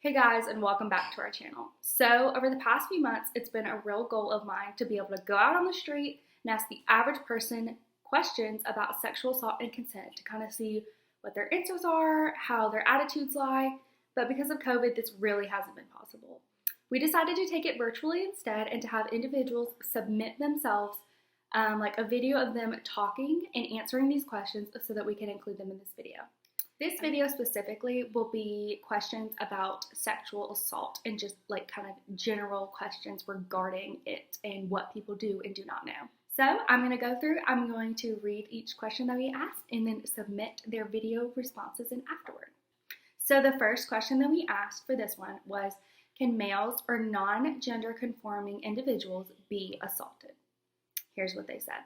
Hey guys, and welcome back to our channel. So over the past few months, it's been a real goal of mine to be able to go out on the street and ask the average person questions about sexual assault and consent to kind of see what their answers are, how their attitudes lie, but because of COVID, this really hasn't been possible. We decided to take it virtually instead and to have individuals submit themselves like a video of them talking and answering these questions so that we can include them in this video. This video specifically will be questions about sexual assault and just like kind of general questions regarding it and what people do and do not know. So I'm going to read each question that we asked and then submit their video responses in afterward. So the first question that we asked for this one was, can males or non-gender conforming individuals be assaulted? Here's what they said.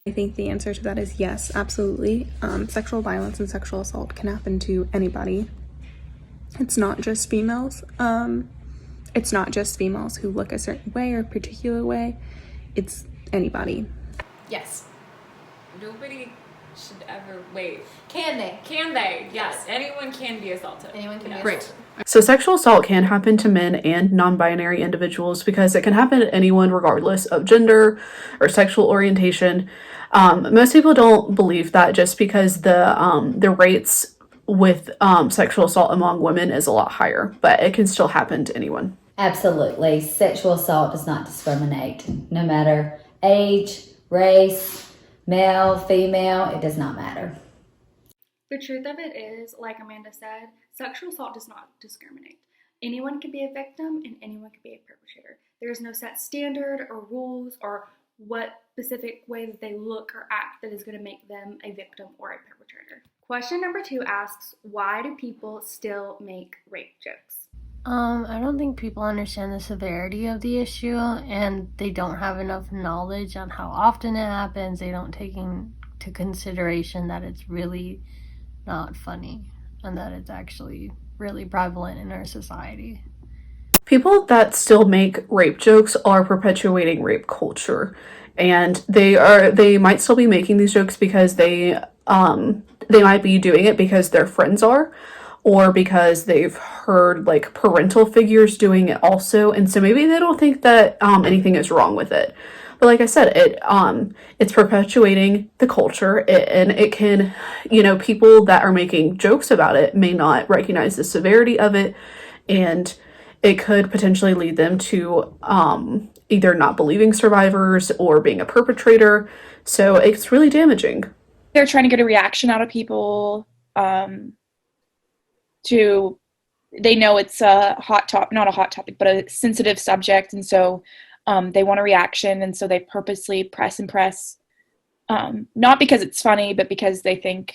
I think the answer to that is yes, absolutely. Sexual violence and sexual assault can happen to anybody. It's not just females. It's not just females who look a certain way or a particular way. It's anybody. Yes. Nobody should ever wait. Can they? Can they? Yes. Anyone can be assaulted. Anyone can be Yes. assaulted. So sexual assault can happen to men and non-binary individuals because it can happen to anyone regardless of gender or sexual orientation. Most people don't believe that just because the rates with sexual assault among women is a lot higher, but it can still happen to anyone. Absolutely. Sexual assault does not discriminate. No matter age, race, male, female, it does not matter. The truth of it is, like Amanda said, sexual assault does not discriminate. Anyone can be a victim and anyone can be a perpetrator. There is no set standard or rules or what specific way that they look or act that is going to make them a victim or a perpetrator. Question number 2 asks, why do people still make rape jokes? I don't think people understand the severity of the issue, and they don't have enough knowledge on how often it happens. They don't take into consideration that it's really not funny and that it's actually really prevalent in our society. People that still make rape jokes are perpetuating rape culture, and they might still be making these jokes because they might be doing it because their friends are, or because they've heard like parental figures doing it also, and so maybe they don't think that anything is wrong with it. But like I said, it's perpetuating the culture, and it can, people that are making jokes about it may not recognize the severity of it, and it could potentially lead them to either not believing survivors or being a perpetrator. So it's really damaging. They're trying to get a reaction out of people. They know it's a not a hot topic, but a sensitive subject, and so they want a reaction, and so they purposely press and press, not because it's funny, but because they think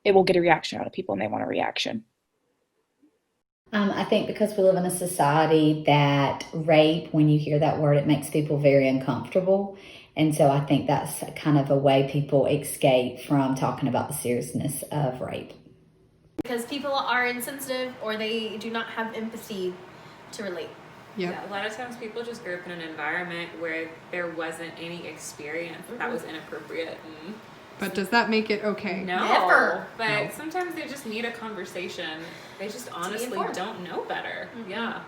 it will get a reaction out of people, and they want a reaction. I think because we live in a society that rape, when you hear that word, it makes people very uncomfortable. And so I think that's kind of a way people escape from talking about the seriousness of rape. Because people are insensitive or they do not have empathy to relate. Yeah, a lot of times people just grew up in an environment where there wasn't any experience that was inappropriate. But does that make it okay? No, Never. But sometimes they just need a conversation. They just honestly don't know better. Mm-hmm. Yeah.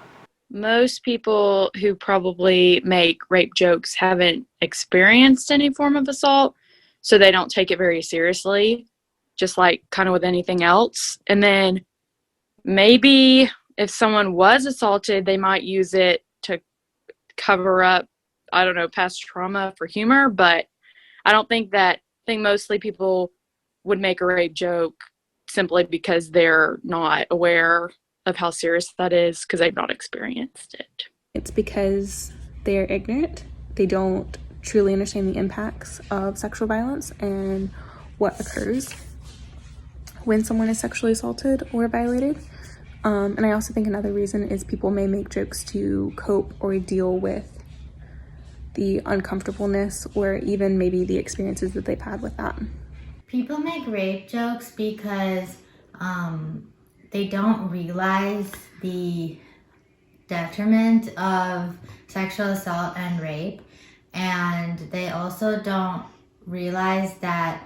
Most people who probably make rape jokes haven't experienced any form of assault, so they don't take it very seriously, just like kind of with anything else. And then maybe if someone was assaulted, they might use it to cover up, past trauma for humor, but I don't think that. I think mostly people would make a rape joke simply because they're not aware of how serious that is because they've not experienced it. It's because they're ignorant. They don't truly understand the impacts of sexual violence and what occurs when someone is sexually assaulted or violated. And I also think another reason is people may make jokes to cope or deal with the uncomfortableness or even maybe the experiences that they've had with that. People make rape jokes because they don't realize the detriment of sexual assault and rape, and they also don't realize that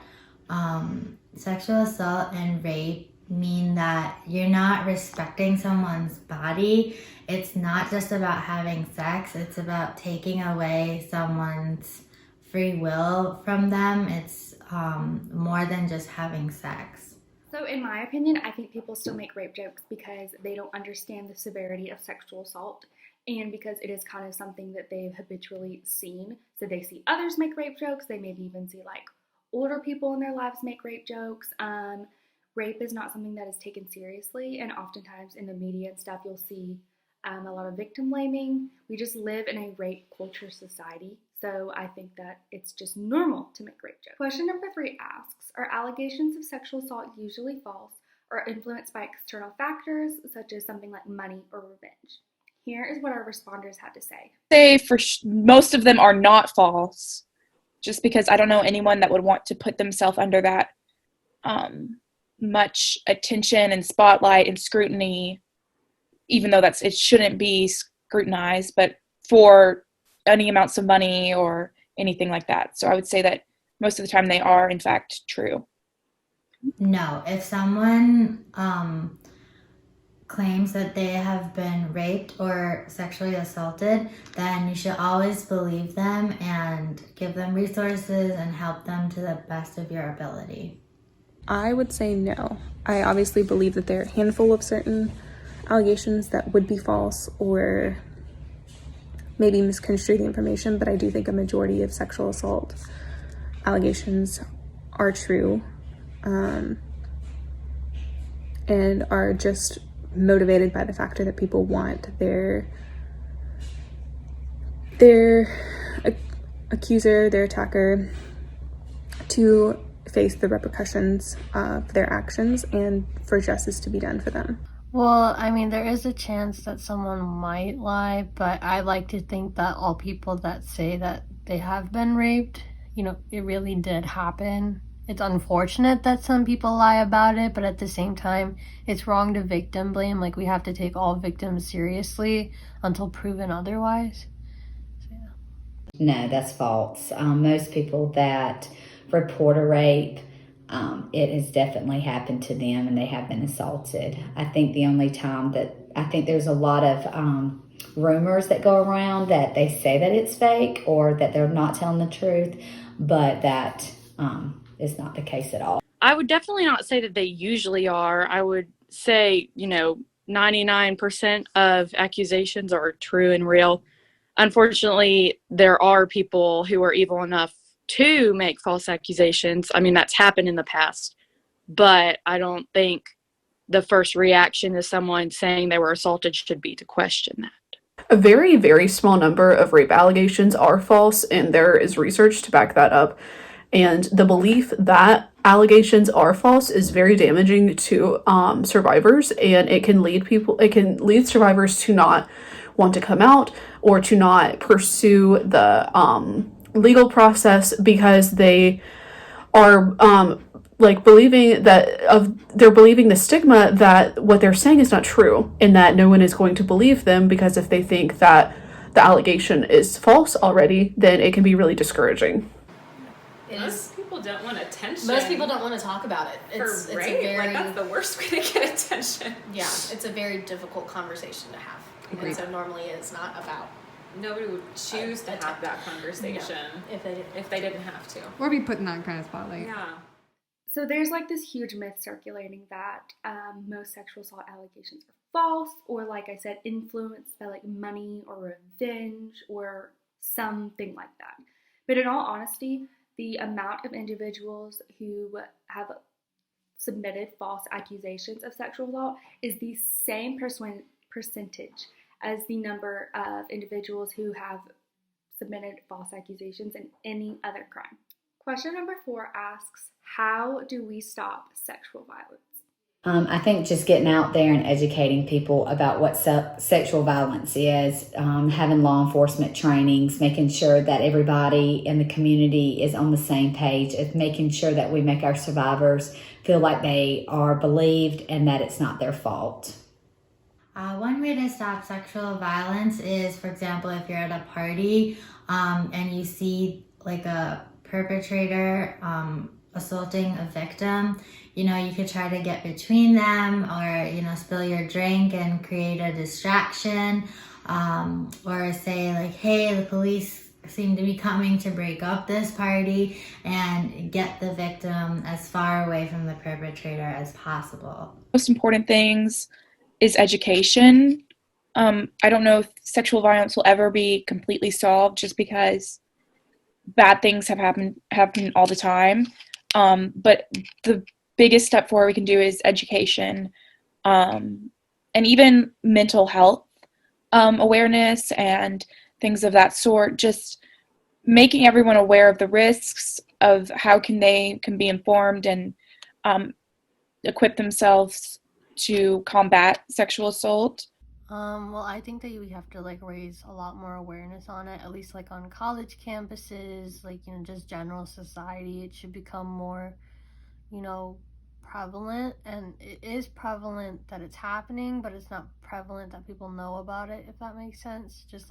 sexual assault and rape mean that you're not respecting someone's body. It's not just about having sex, it's about taking away someone's free will from them. It's more than just having sex. So in my opinion, I think people still make rape jokes because they don't understand the severity of sexual assault, and because it is kind of something that they've habitually seen. So they see others make rape jokes, they maybe even see like older people in their lives make rape jokes. Rape is not something that is taken seriously, and oftentimes in the media and stuff, you'll see a lot of victim blaming. We just live in a rape culture society, so I think that it's just normal to make rape jokes. Question number 3 asks, are allegations of sexual assault usually false or influenced by external factors such as something like money or revenge? Here is what our responders had to say. Most of them are not false, just because I don't know anyone that would want to put themselves under that much attention and spotlight and scrutiny, even though it shouldn't be scrutinized, but for any amounts of money or anything like that. So I would say that most of the time they are in fact true. No, if someone claims that they have been raped or sexually assaulted, then you should always believe them and give them resources and help them to the best of your ability. I would say no. I obviously believe that there are a handful of certain allegations that would be false or maybe misconstrue the information, but I do think a majority of sexual assault allegations are true, and are just motivated by the factor that people want their accuser, their attacker, to face the repercussions of their actions and for justice to be done for them. Well, I mean, there is a chance that someone might lie, but I like to think that all people that say that they have been raped, it really did happen. It's unfortunate that some people lie about it, but at the same time, it's wrong to victim blame. Like, we have to take all victims seriously until proven otherwise. So, yeah. No, that's false. Most people that report a rape, it has definitely happened to them and they have been assaulted. I think the only time there's a lot of rumors that go around that they say that it's fake or that they're not telling the truth, but that is not the case at all. I would definitely not say that they usually are. I would say, 99% of accusations are true and real. Unfortunately, there are people who are evil enough to make false accusations. I mean, that's happened in the past, but I don't think the first reaction to someone saying they were assaulted should be to question that. A very, very small number of rape allegations are false, and there is research to back that up. And the belief that allegations are false is very damaging to survivors, and it can lead survivors to not want to come out or to not pursue the legal process because they are believing the stigma that what they're saying is not true and that no one is going to believe them, because if they think that the allegation is false already, then it can be really discouraging. Most people don't want attention. Most people don't want to talk about it. It's rape. a very, that's the worst way to get attention. Yeah, it's a very difficult conversation to have. Agreed. And so normally it's not about. Nobody would choose to have that conversation if they didn't have to. Or be put in that kind of spotlight. Yeah. So there's this huge myth circulating that most sexual assault allegations are false, or like I said, influenced by money or revenge or something like that. But in all honesty, the amount of individuals who have submitted false accusations of sexual assault is the same percentage as the number of individuals who have submitted false accusations in any other crime. Question number 4 asks, how do we stop sexual violence? I think just getting out there and educating people about what sexual violence is, having law enforcement trainings, making sure that everybody in the community is on the same page, of making sure that we make our survivors feel like they are believed and that it's not their fault. One way to stop sexual violence is, for example, if you're at a party and you see a perpetrator assaulting a victim, you could try to get between them, or, spill your drink and create a distraction, or say like, hey, the police seem to be coming to break up this party, and get the victim as far away from the perpetrator as possible. Most important things is education. I don't know if sexual violence will ever be completely solved, just because bad things happen all the time. But the biggest step forward we can do is education, and even mental health awareness and things of that sort. Just making everyone aware of the risks, of how they can be informed and equip themselves to combat sexual assault. Well, I think that we have to raise a lot more awareness on it, at least on college campuses, just general society. It should become more, prevalent, and it is prevalent that it's happening, but it's not prevalent that people know about it, if that makes sense. Just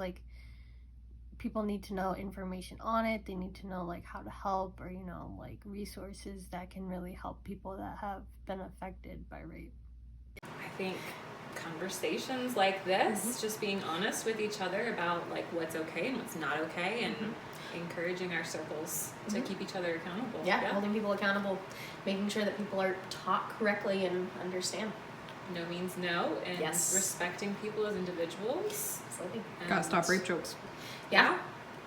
people need to know information on it. They need to know how to help, or resources that can really help people that have been affected by rape. I think conversations like this, just being honest with each other about what's okay and what's not okay, and encouraging our circles to keep each other accountable. Yeah, holding people accountable, making sure that people are taught correctly and understand. No means no, and respecting people as individuals. Absolutely. Gotta stop rape jokes. Yeah,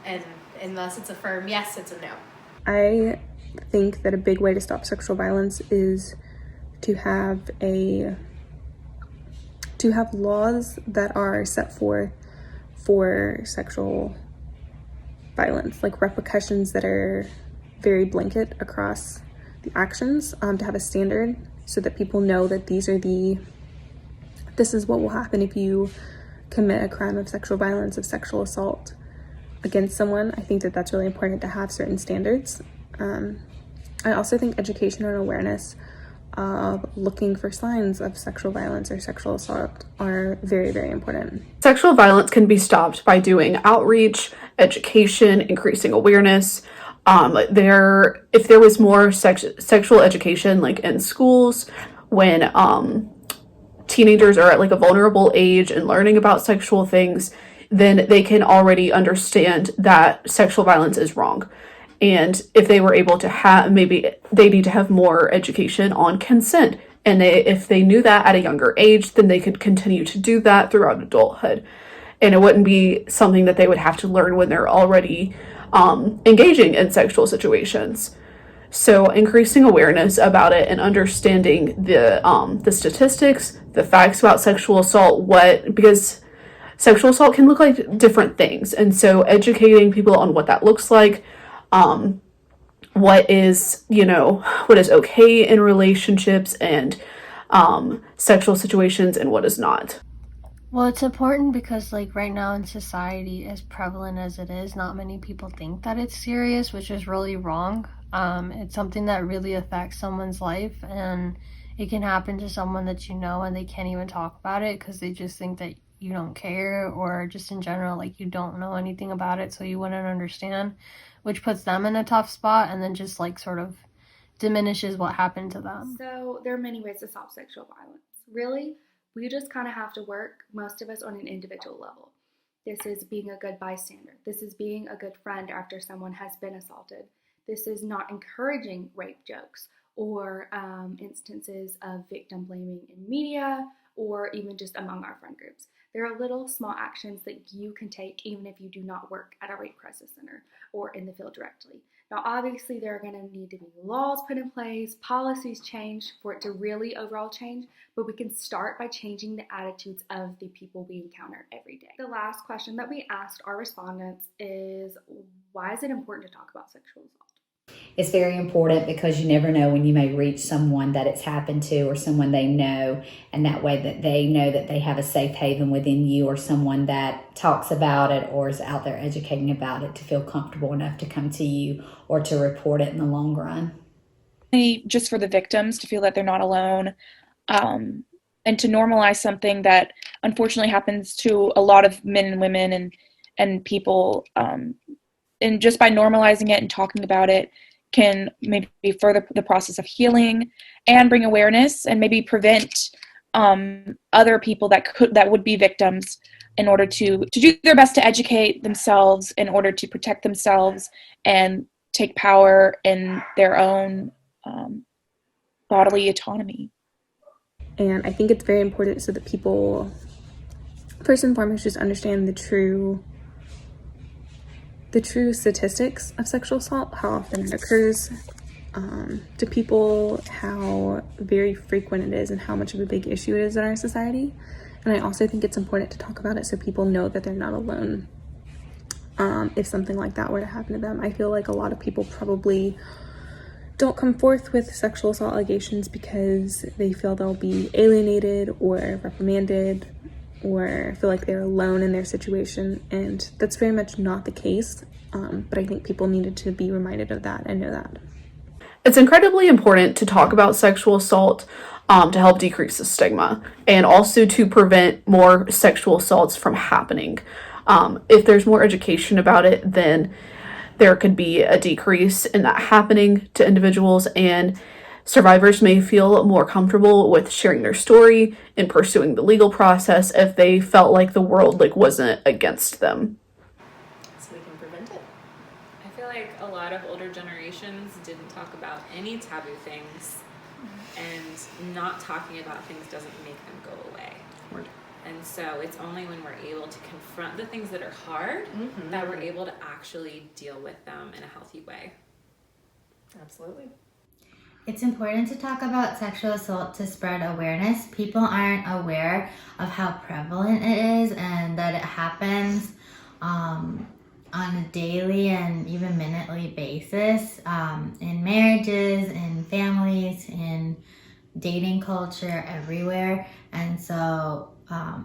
and unless it's a firm yes, it's a no. I think that a big way to stop sexual violence is to have laws that are set forth for sexual violence, repercussions that are very blanket across the actions, to have a standard so that people know that this is what will happen if you commit a crime of sexual violence, of sexual assault against someone. I think that that's really important, to have certain standards. I also think education and awareness of looking for signs of sexual violence or sexual assault are very, very important. Sexual violence can be stopped by doing outreach, education, increasing awareness. If there was more sexual education in schools, when teenagers are at a vulnerable age and learning about sexual things, then they can already understand that sexual violence is wrong. And if they were able to maybe they need to have more education on consent. And if they knew that at a younger age, then they could continue to do that throughout adulthood. And it wouldn't be something that they would have to learn when they're already engaging in sexual situations. So increasing awareness about it and understanding the statistics, the facts about sexual assault, because sexual assault can look like different things. And so educating people on what that looks like, what is okay in relationships and sexual situations, and what is not. Well, it's important because right now in society, as prevalent as it is, not many people think that it's serious, which is really wrong. It's something that really affects someone's life, and it can happen to someone that and they can't even talk about it because they just think that you don't care, or just in general you don't know anything about it, so you wouldn't understand, which puts them in a tough spot, and then just sort of diminishes what happened to them. So there are many ways to stop sexual violence. Really, we just kind of have to work, most of us, on an individual level. This is being a good bystander. This is being a good friend after someone has been assaulted. This is not encouraging rape jokes or instances of victim blaming in media, or even just among our friend groups. There are little small actions that you can take even if you do not work at a rape crisis center or in the field directly. Now, obviously, there are going to need to be laws put in place, policies changed for it to really overall change, but we can start by changing the attitudes of the people we encounter every day. The last question that we asked our respondents is, why is it important to talk about sexual assault? It's very important because you never know when you may reach someone that it's happened to, or someone they know, and that way that they know that they have a safe haven within you, or someone that talks about it or is out there educating about it, to feel comfortable enough to come to you or to report it in the long run. Just for the victims to feel that they're not alone, and to normalize something that unfortunately happens to a lot of men and women and people, and just by normalizing it and talking about it can maybe further the process of healing and bring awareness and maybe prevent other people that would be victims in order to do their best to educate themselves in order to protect themselves and take power in their own bodily autonomy. And I think it's very important so that people, first and foremost, just understand the true statistics of sexual assault, how often it occurs to people, how very frequent it is, and how much of a big issue it is in our society. And I also think it's important to talk about it so people know that they're not alone if something like that were to happen to them. I feel like a lot of people probably don't come forth with sexual assault allegations because they feel they'll be alienated or reprimanded or feel like they're alone in their situation, and that's very much not the case, but I think people needed to be reminded of that and know that. It's incredibly important to talk about sexual assault to help decrease the stigma and also to prevent more sexual assaults from happening. If there's more education about it, then there could be a decrease in that happening to individuals, and survivors may feel more comfortable with sharing their story and pursuing the legal process if they felt like the world wasn't against them. So we can prevent it. I feel like a lot of older generations didn't talk about any taboo things, and not talking about things doesn't make them go away. Word. And so it's only when we're able to confront the things that are hard that we're able to actually deal with them in a healthy way. Absolutely. It's important to talk about sexual assault to spread awareness. People aren't aware of how prevalent it is and that it happens on a daily and even minutely basis in marriages, in families, in dating culture, everywhere. And so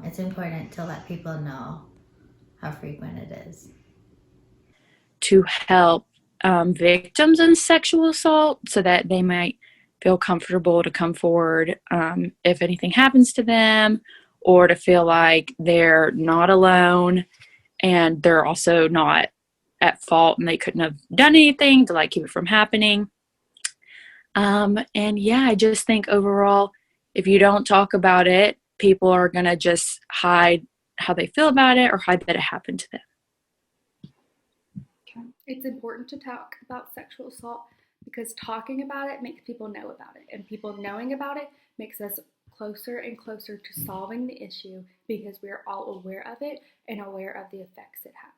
it's important to let people know how frequent it is. To help victims in sexual assault so that they might feel comfortable to come forward if anything happens to them, or to feel like they're not alone and they're also not at fault and they couldn't have done anything to keep it from happening. And yeah, I just think overall, if you don't talk about it, people are going to just hide how they feel about it or hide that it happened to them. It's important to talk about sexual assault because talking about it makes people know about it, and people knowing about it makes us closer and closer to solving the issue because we are all aware of it and aware of the effects it has.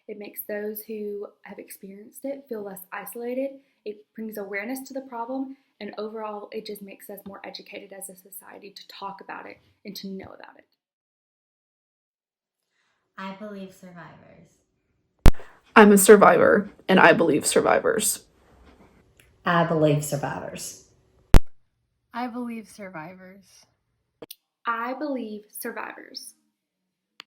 It makes those who have experienced it feel less isolated. It brings awareness to the problem, and overall, it just makes us more educated as a society to talk about it and to know about it. I believe survivors. I'm a survivor, and I believe survivors. I believe survivors. I believe survivors. I believe survivors.